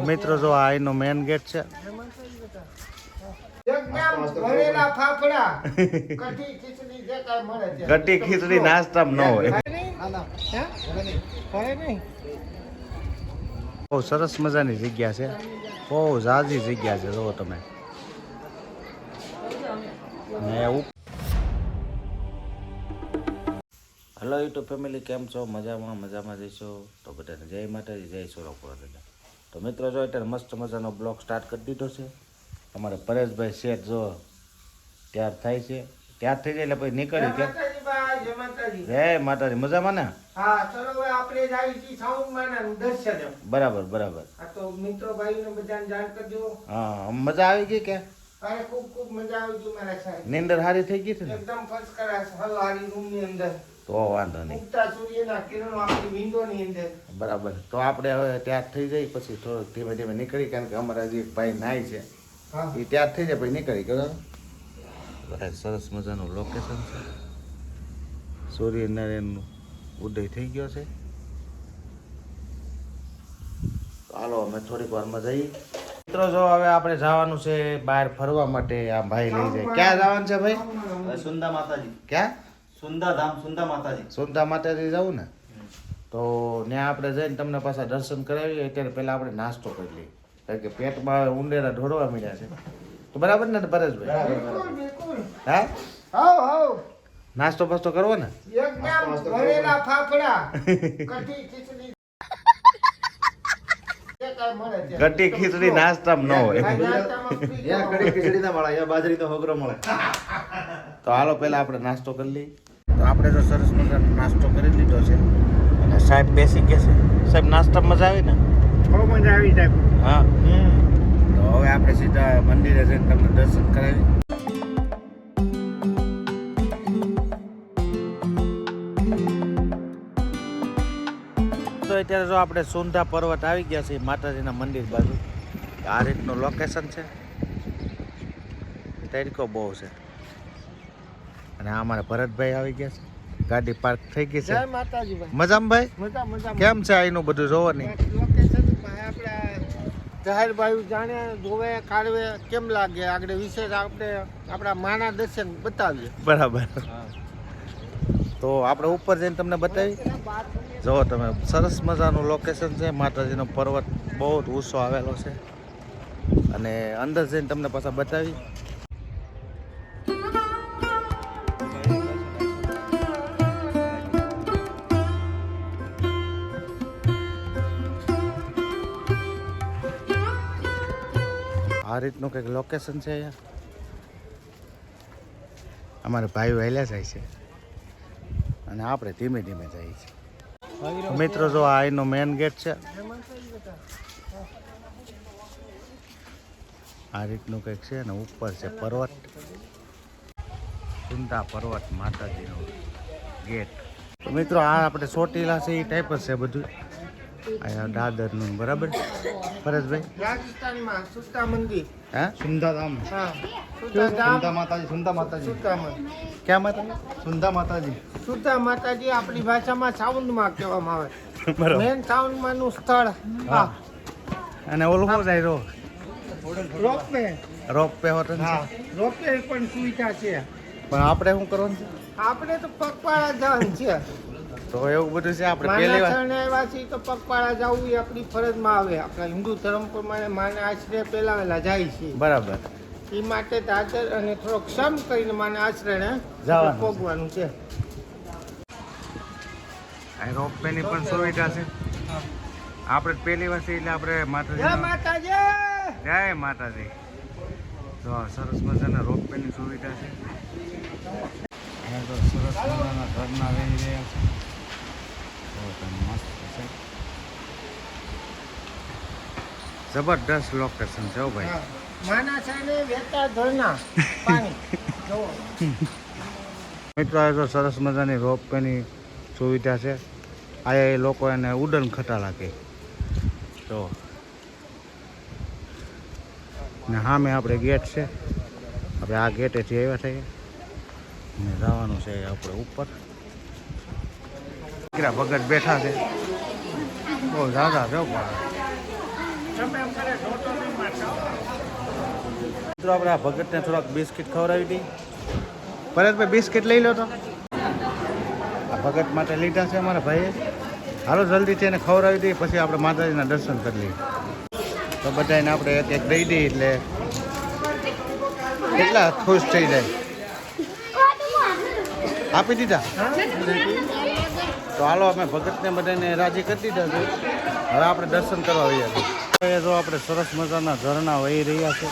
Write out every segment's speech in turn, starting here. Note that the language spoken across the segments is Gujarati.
મિત્રો જો આ એનો મેન ગેટ છે. કઢી ખીચડી નાસ્તામાં ન હોય. બહુ સરસ મજાની જગ્યા છે, બહુ ઝાઝી જગ્યા છે. જો તમે હેલો યુટ્યુબ ફેમિલી, કેમ છો? મજામાં જઈશો તો બધાને જય માતાજી, જય સોરાપુરા દાદા. તો મિત્રો જો અત્યારે મસ્ત મજાનો બ્લોગ સ્ટાર્ટ કરી દીધો છે. અમારે પરેશભાઈ શેઠ જો તૈયાર થાય છે, તૈયાર થઈ જાય એટલે પછી નીકળી કે જય માતાજી. મજામાં ને? હા, ચલો હવે આપણે જાય છે સાઉન્ડમાં દર્શન. બરાબર. આ તો મિત્રો ભાઈઓને બધાને જાણ કરજો. હા, મજા આવી ગઈ કે? અરે ખૂબ મજા આવી ગઈ મારા સાહેબ. નીંદર સારી થઈ ગઈ છે ને? એકદમ ફર્સ્ટ ક્લાસ હલવારી રૂમની અંદર. તો વાંધો નહીં. ઉગતા સૂર્યના કિરણો આપણી વિન્ડોની અંદર. બરાબર. તો આપણે હવે તૈયાર થઈ જાય પછી થોડોક ધીમે ધીમે નીકળી, કારણ કે અમારા જે ભાઈ નાય છે એ તૈયાર થઈ જાય પછી નીકળી. સરસ મજાનું લોકેશન છે. સૂર્યનારાયણનું ઉદય થઈ ગયો છે. હાલો અમે થોડીક વારમાં જઈએ. મિત્રો જો હવે આપણે જવાનું છે બહાર ફરવા માટે. આ ભાઈ લઈ જાય. ક્યાં જવાનું છે ભાઈ? સુંદા માતાજી. ક્યાં? સુંદા માતાજી. સુંદા માતાજી જવું ને, તો ત્યાં આપણે જઈને તમને પાછા દર્શન કરાવીએ. અત્યારે પહેલા આપણે નાસ્તો કરી લઈએ, કારણ કે પેટમાં ઉંડેરા ઢોળવા મળ્યા છે. તો બરાબર ને પરેશભાઈ? હા, હાવ નાસ્તો બાસ્તો કરવો ને? એકદમ ભરેલા ફાફડા, કઢી ખીચડી. કઢી ખીચડી નાસ્તામાં ન હોય. કઢી ખીચડી ના મળે, બાજરીનો હોગરો મળે. તો હાલો પહેલા આપણે નાસ્તો કરી લઈએ. તો આપણે તો સરસ મજાનો નાસ્તો કરી લીધો છે અને સાહેબ બેસી ગયા છે. સાહેબ નાસ્તામાં મજા આવી ને? બહુ મજા આવી સાહેબ. હા. તો હવે આપણે સીધા મંદિરે જઈને તમને દર્શન કરાવી. તો અત્યારે જો આપણે સુંધા પર્વત આવી ગયા છે માતાજીના મંદિર બાજુ. આ રીતનું લોકેશન છે. તડકો બહુ છે. અને આ અમારા ભરતભાઈ આવી ગયા છે. ગાડી પાર્ક થઈ ગઈ છે. જય માતાજી ભાઈ. મજામાં ભાઈ? મજા. કેમ છે અહીંનું બધું જોવાની? લોકેશન આપણા જાહેર ભાઈ જાણે જોવે કાઢવે કેમ લાગે, આગળ વિશેષ આપણે આપણા માના દર્શન બતાવીએ. બરાબર. તો આપણે ઉપર જઈને તમને બતાવી. જો તમે સરસ મજાનું લોકેશન છે. માતાજીનો પર્વત બહુ જ ઊંચો આવેલો છે અને અંદર જઈને તમને પાછા બતાવી. આ રીતનું કંઈક લોકેશન છે અહીંયા. અમારે ભાઈઓ વહેલા જાય છે અને આપણે ધીમે ધીમે જઈએ છીએ. મિત્રો જો આ એનો મેન ગેટ છે. આ રીતનું કંઈક છે ને ઉપર છે પર્વત. સુંદા પર્વત માતાજીનો ગેટ. તો મિત્રો આ આપણે ચોટીલા છે એ ટાઈપ જ છે બધું. અહીંયા દાદરનું બરાબર પરેશભાઈ? રાજસ્થાનમાં સુતા મંદિર. હા, સુંદાધામ. હા, સુંદા માતાજી. ક્યાં માતા? સુંદા માતાજી. સુતા માતાજી આપણી ભાષામાં સાઉન્ડમાં કહેવામાં આવે. બરાબર. મેન સાઉન્ડમાંનું સ્થળ. હા, અને ઓલું શું જાય રોપવે. રોપ વે હોટલ છે. હા, રોપવે પણ સુવિધા છે. પણ આપણે શું કરવાનું છે? આપણે તો પગપાળા જવાનું છે. તો એવું બધું છે. આપણે પહેલી વાર માના આવ્યા છીએ તો પગપાળા જવું એ આપણી ફરજમાં આવે. આપણા હિન્દુ ધર્મ પ્રમાણે માના આશ્રય પહેલા વહેલા જાય છે. બરાબર. એ માટે દાદર અને થોડોક સમ કરીને માના આશ્રયને જવાનું છે. ભોગવાનું છે. આ રોપ વે ની પણ સુવિધા છે. આપણે પહેલી વાર છે એટલે આપણે જય માતાજી માતાજી. જય માતાજી. તો સરસ મજાના રોપ વે ની સુવિધા છે. અહીંયા તો સરસ મજાના ઘરના રહી રહ્યા છે. તો મસ્ત છે. જબરદસ્ત લોકેશન છે ભાઈ. હા, માના સાને વહેતા ઝરણા પાણી જોવો. મિત્રો આ તો સરસ મજાની રોપ વે ની સુવિધા છે. આ એ લોકો એને ઉડન ખટાલા કહે. તો ને સામે આપણે ગેટ છે. આપણે આ ગેટેથી આવ્યા થઈએ ને જવાનું છે આપણે ઉપર. દીકરા ભગત બેઠા છે. બહુ ઝાઝા છે. મિત્રો આપણે આ ભગતને થોડાક બિસ્કિટ ખવડાવી દઈએ. પરેશભાઈ બિસ્કિટ લઈ લો તો. આ ભગત માટે લીધા છે અમારા ભાઈએ. હાલો જલ્દીથી એને ખવડાવી દઈએ, પછી આપણે માતાજીના દર્શન કરી લઈએ. તો બધાને આપણે એક એક દઈ દઈએ એટલે કેટલા ખુશ થઈ જાય. આપી દીધા. તો હાલો અમે ભગતને બધાને રાજી કરી દીધા છે. હવે આપણે દર્શન કરવા આવ્યા છીએ. જો આપણે સરસ મજાના ઝરણા વહી રહ્યા છે.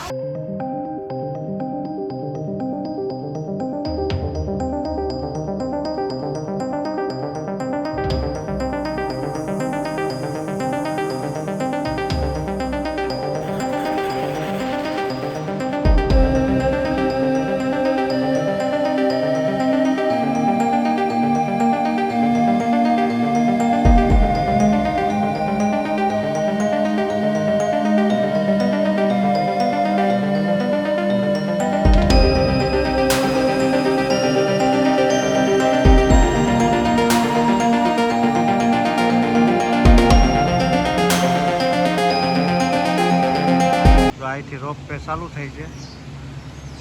અહીંથી રોપ વે ચાલુ થઈ છે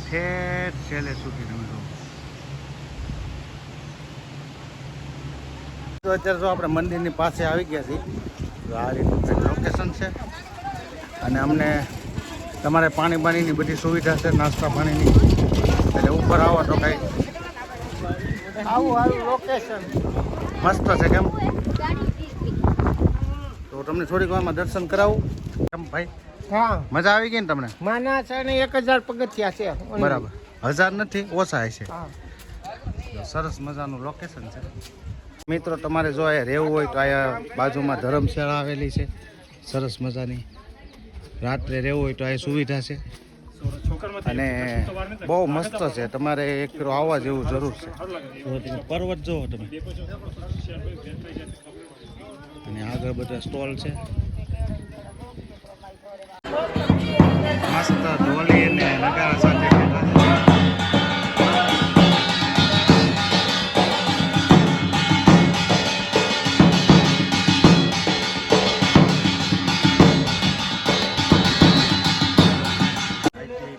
ઠેઠ છેલ્લે સુધી. તમે જો તો અત્યારે જો આપણે મંદિરની પાસે આવી ગયા છીએ. તો આ રીતનું કંઈક લોકેશન છે અને અમને તમારે પાણી બાણીની બધી સુવિધા છે, નાસ્તા પાણીની. એટલે ઉપર આવો તો કંઈ આવું લોકેશન મસ્ત છે. કેમ તો તમને થોડીક વારમાં દર્શન કરાવું. કેમ ભાઈ હા મજા આવી ગઈ ને તમને? માના છે ને 1000 પગથિયા છે. બરાબર, 1000 નથી, ઓછા હશે. હા સરસ મજાનું લોકેશન છે. મિત્રો તમારે જો અહીંયા રહેવું હોય તો અહીંયા બાજુમાં ધર્મશાળા આવેલી છે સરસ મજાની. રાત્રે રહેવું હોય તો અહીંયા સુવિધા છે અને બહુ મસ્ત છે. તમારે એક ફેરો આવવા જેવું જરૂર છે. જો તમે પર્વત જુઓ તમે, અને આગળ બધા સ્ટોલ છે મસ્ત ઢોલી અને નગારા સાથે.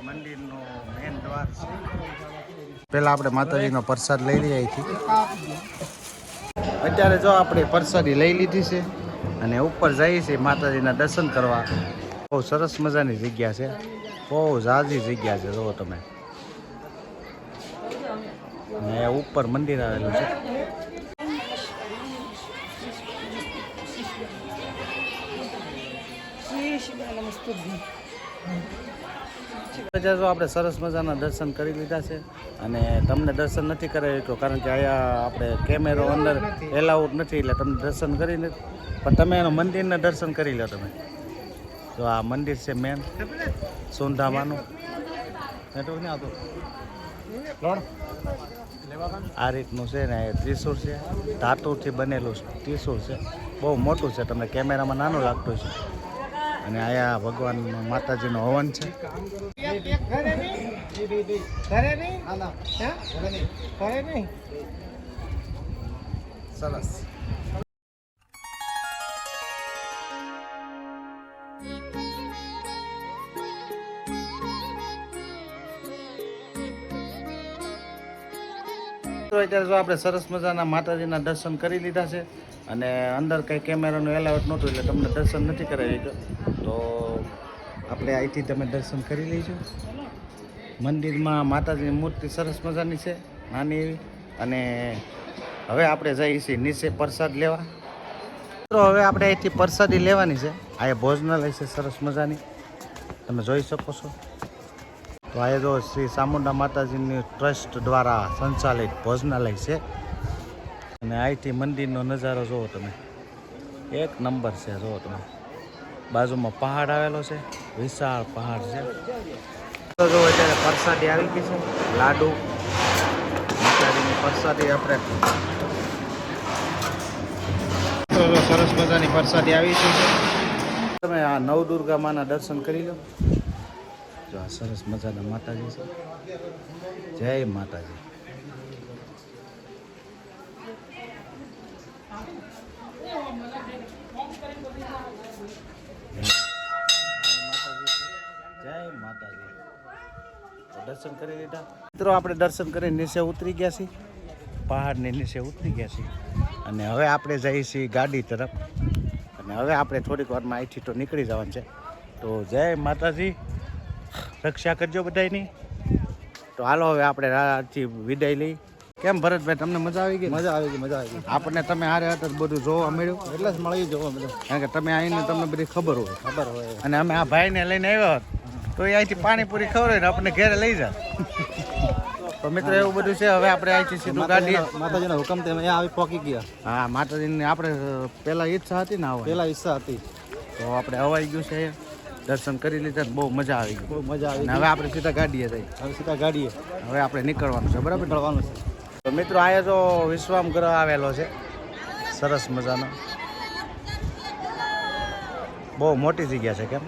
મંદિરનો મેન દ્વાર છે. પહેલા આપણે માતાજીનો પ્રસાદ લઈ લઈએ અહીંથી. અત્યારે જો આપણે પ્રસાદી લઈ લીધી છે અને ઉપર જઈએ છીએ માતાજીના દર્શન કરવા. બહુ સરસ મજાની જગ્યા છે, બહુ ઝાઝી જગ્યા છે. જુઓ તમે, અને ઉપર મંદિર આવેલું છે. જો આપણે સરસ મજાના દર્શન કરી લીધા છે અને તમને દર્શન નથી કરાવી તો કારણ કે અહીંયા આપણે કેમેરો અંદર એલાઉડ નથી, એટલે તમને દર્શન કરીને પણ તમે એનો મંદિરના દર્શન કરી લો. તમે તો આ મંદિર છે મેન સોંધામાનું. નેટવર્ક નહીં આવતું. આ રીતનું છે ને એ ત્રિશૂળ છે, ધાતુથી બનેલું ત્રિશૂળ છે, બહુ મોટું છે. તમને કેમેરામાં નાનું લાગતું છે. અને અહીંયા ભગવાન માતાજીનો હવન છે. સરસ. અત્યારે જો આપણે સરસ મજાના માતાજીના દર્શન કરી લીધા છે અને અંદર કંઈ કેમેરાનું એલાઉટ નહોતું એટલે તમને દર્શન નથી કરાવી. તો આપણે અહીંથી તમે દર્શન કરી લેજો. મંદિરમાં માતાજીની મૂર્તિ સરસ મજાની છે, નાની એવી. અને હવે આપણે જઈએ છીએ નીચે પ્રસાદ લેવા. તો હવે આપણે અહીંથી પ્રસાદી લેવાની છે. અહીંયા ભોજનાલય છે સરસ મજાની, તમે જોઈ શકો છો. તો આ જો શ્રી ચામુંડા માતાજીની ટ્રસ્ટ દ્વારા સંચાલિત ભોજનાલય છે. અને અહીંથી મંદિરનો નજારો જુઓ તમે, એક નંબર છે. જુઓ તમે, બાજુમાં પહાડ આવેલો છે, વિશાળ પહાડ છે. તો જો અત્યારે પ્રસાદી આવી ગઈ છે, લાડુ માતાજીની પ્રસાદી. આપણે તો સરસ મજાની પ્રસાદી આવી છે. તમે આ નવદુર્ગા માના દર્શન કરી લો. જો આ સરસ મજાના માતાજી છે. જય માતાજી. દર્શન કરી લીધા મિત્રો. આપણે દર્શન કરીને નીચે ઉતરી ગયા છીએ, પહાડની નીચે ઉતરી ગયા છીએ અને હવે આપણે જઈએ છીએ ગાડી તરફ. અને હવે આપણે થોડીક વારમાં અહીંથી તો નીકળી જવાનું છે. તો જય માતાજી, રક્ષા કરજો બધાની. તો હાલો હવે આપણે આજથી વિદાય લઈ. કેમ ભરતભાઈ, તમને મજા આવી ગઈ? મજા આવી ગઈ, મજા આવી ગઈ. આપણને તમે હારે હતા બધું જોવા મળ્યું, એટલે જ મળી જોવા બધું. કારણ કે તમે આવીને તમને બધી ખબર હોય. ખબર હોય. અને અમે આ ભાઈને લઈને આવ્યા હોત તો એ અહીંથી પાણીપુરી ખવડાવીને આપણને ઘરે લઈ જાય. તો મિત્રો એવું બધું છે. હવે આપણે અહીંથી સીધું ગાડી, માતાજીના હુકમ થી અહીંયા આવી પહોંચી ગયા. હા માતાજીની આપણે પહેલા ઈચ્છા હતી ને આવવાની, પેલા ઈચ્છા હતી, તો આપણે હવાઈ ગયું છે. દર્શન કરી લીધા ને બહુ મજા આવી ગઈ. બહુ મજા આવી. અને હવે આપણે સીધા ગાડીએ જઈએ. હવે સીધા ગાડીએ હવે આપણે નીકળવાનું છે, બરાબર? નીકળવાનું છે. તો મિત્રો અહીંયા તો વિશ્રામ ગ્રહ આવેલો છે, સરસ મજાનો. બહુ મોટી જગ્યા છે. કેમ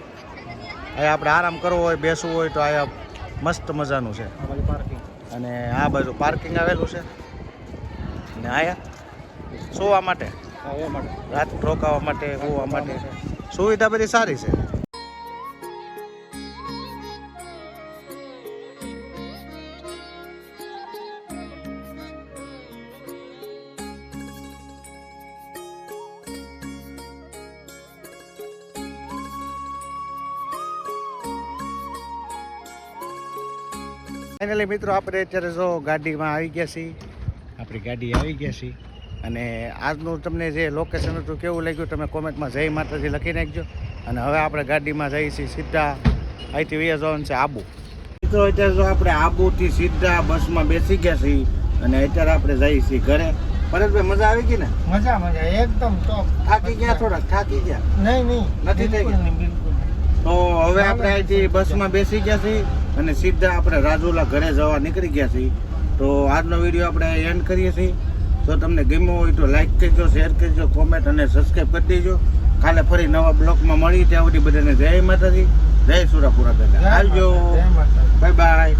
અહીંયા આપણે આરામ કરવો હોય, બેસવું હોય તો અહીંયા મસ્ત મજાનું છે. આ બાજુ પાર્કિંગ. અને આ બાજુ પાર્કિંગ આવેલું છે. અને અહીંયા સુવા માટે, એ માટે રાત રોકાવા માટે, હોવા માટે સુવિધા બધી સારી છે. ફાઇનલી મિત્રો આપણે અત્યારે જો ગાડીમાં આવી ગયા છીએ, આપણી ગાડી આવી ગયા છીએ. અને આજનું તમને જે લોકેશન હતું કેવું લાગ્યું તમે કોમેન્ટમાં જય માતાજી લખી નાખજો. અને હવે આપણે ગાડીમાં જઈએ છીએ સીધા અહીંથી વયા જવાનું છે આબુ. મિત્રો અત્યારે જો આપણે આબુથી સીધા બસમાં બેસી ગયા છીએ અને અત્યારે આપણે જઈએ છીએ ઘરે. પરેશભાઈ મજા આવી ગઈ ને? મજા એકદમ ટોપ. થાકી ગયા? થોડાક થાકી ગયા? નહીં નથી થઈ ગયા? બિલકુલ. તો હવે આપણે અહીંથી બસમાં બેસી ગયા છીએ અને સીધા આપણે રાજુલા ઘરે જવા નીકળી ગયા છીએ. તો આજનો વિડીયો આપણે એન્ડ કરીએ છીએ. જો તમને ગમ્યો હોય તો લાઈક કરજો, શેર કરજો, કોમેન્ટ અને સબસ્ક્રાઈબ કરી દેજો. કાલે ફરી નવા બ્લોગમાં મળી. ત્યાં સુધી બધાને જય માતાજી, જય સુરાપુરા દાદા. આવજો, જય માતા. Bye bye.